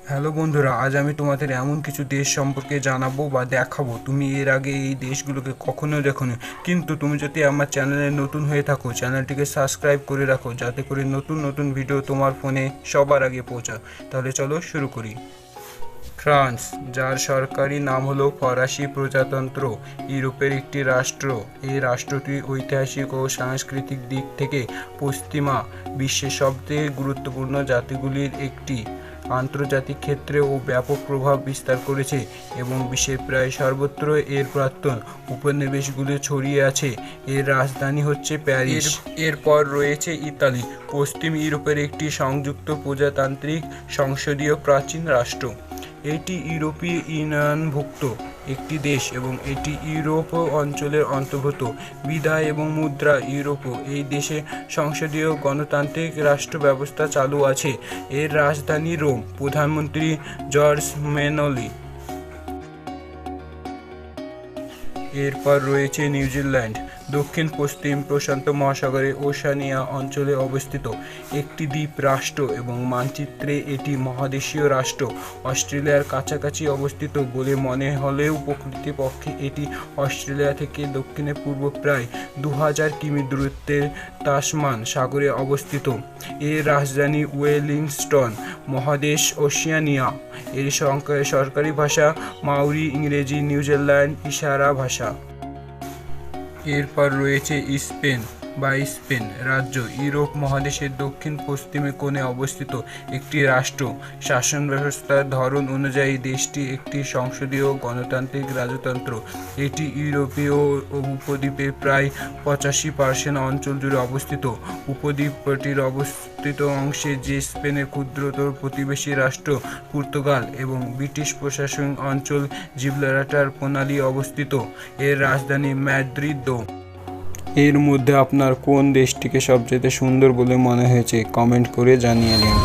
Hello বন্ধুরা, আজ আমি তোমাদের এমন কিছু দেশ সম্পর্কে জানাবো বা দেখাবো তুমি এর আগে এই দেশগুলোকে কখনো দেখোনি। কিন্তু তুমি যদি আমার চ্যানেলে নতুন হয়ে থাকো, চ্যানেলটিকে সাবস্ক্রাইব করে রাখো যাতে করে নতুন নতুন ভিডিও তোমার ফোনে সবার আগে পৌঁছায়। তাহলে চলো শুরু করি। ফ্রান্স, যার সরকারি নাম হলো ফরাসি প্রজাতন্ত্র, ইউরোপের একটি রাষ্ট্র। এই রাষ্ট্রটি ঐতিহাসিক ও সাংস্কৃতিক দিক থেকে পশ্চিমা বিশ্বের সবচেয়ে গুরুত্বপূর্ণ জাতিগুলির একটি। আন্তর্জাতিক ক্ষেত্রেও ব্যাপক প্রভাব বিস্তার করেছে এবং বিশ্বের প্রায় সর্বত্র এর প্রাক্তন উপনিবেশগুলি ছড়িয়ে আছে। এর রাজধানী হচ্ছে প্যারিস। এরপর রয়েছে ইতালি, পশ্চিম ইউরোপের একটি সংযুক্ত প্রজাতান্ত্রিক সংসদীয় প্রাচীন রাষ্ট্র। এটি ইউরোপীয় ইউনিয়নভুক্ত একটি দেশ এবং এটি ইউরোপ অঞ্চলের অন্তর্ভুক্ত। বিদায় এবং মুদ্রা ইউরোপও। এই দেশে সংসদীয় গণতান্ত্রিক রাষ্ট্র ব্যবস্থা চালু আছে। এর রাজধানী রোম। প্রধানমন্ত্রী জর্জ মেলোনি। এরপর রয়েছে নিউজিল্যান্ড, দক্ষিণ পশ্চিম প্রশান্ত মহাসাগরে ওশেনিয়া অঞ্চলে অবস্থিত একটি দ্বীপ রাষ্ট্র এবং মানচিত্রে এটি মহাদেশীয় রাষ্ট্র। অস্ট্রেলিয়ার কাছাকাছি অবস্থিত বলে মনে হলেও প্রকৃতপক্ষে এটি অস্ট্রেলিয়া থেকে দক্ষিণে পূর্ব প্রায় 2000 কিমি দূরত্বে তাসমান সাগরে অবস্থিত। এর রাজধানী ওয়েলিংস্টন। মহাদেশ ওশেনিয়া। এর সরকারি ভাষা মাওরি, ইংরেজি, নিউজিল্যান্ড ইশারা ভাষা। এরপর রয়েছে স্পেন বা স্পেন রাজ্য, ইউরোপ মহাদেশের দক্ষিণ পশ্চিমে কোণে অবস্থিত একটি রাষ্ট্র। শাসন ব্যবস্থার ধরন অনুযায়ী দেশটি একটি সংসদীয় গণতান্ত্রিক রাজতন্ত্র। এটি ইউরোপীয় উপদ্বীপের প্রায় 85% অঞ্চল জুড়ে অবস্থিত। উপদ্বীপটির অবস্থিত অংশে যে স্পেনের ক্ষুদ্রতর প্রতিবেশী রাষ্ট্র পর্তুগাল এবং ব্রিটিশ প্রশাসনিক অঞ্চল জিব্রাল্টার প্রণালী অবস্থিত। এর রাজধানী মাদ্রিদ। এর মধ্যে আপনার কোন দেশটিকে সবচেয়ে সুন্দর বলে মনে হয়েছে কমেন্ট করে জানিয়ে দিন।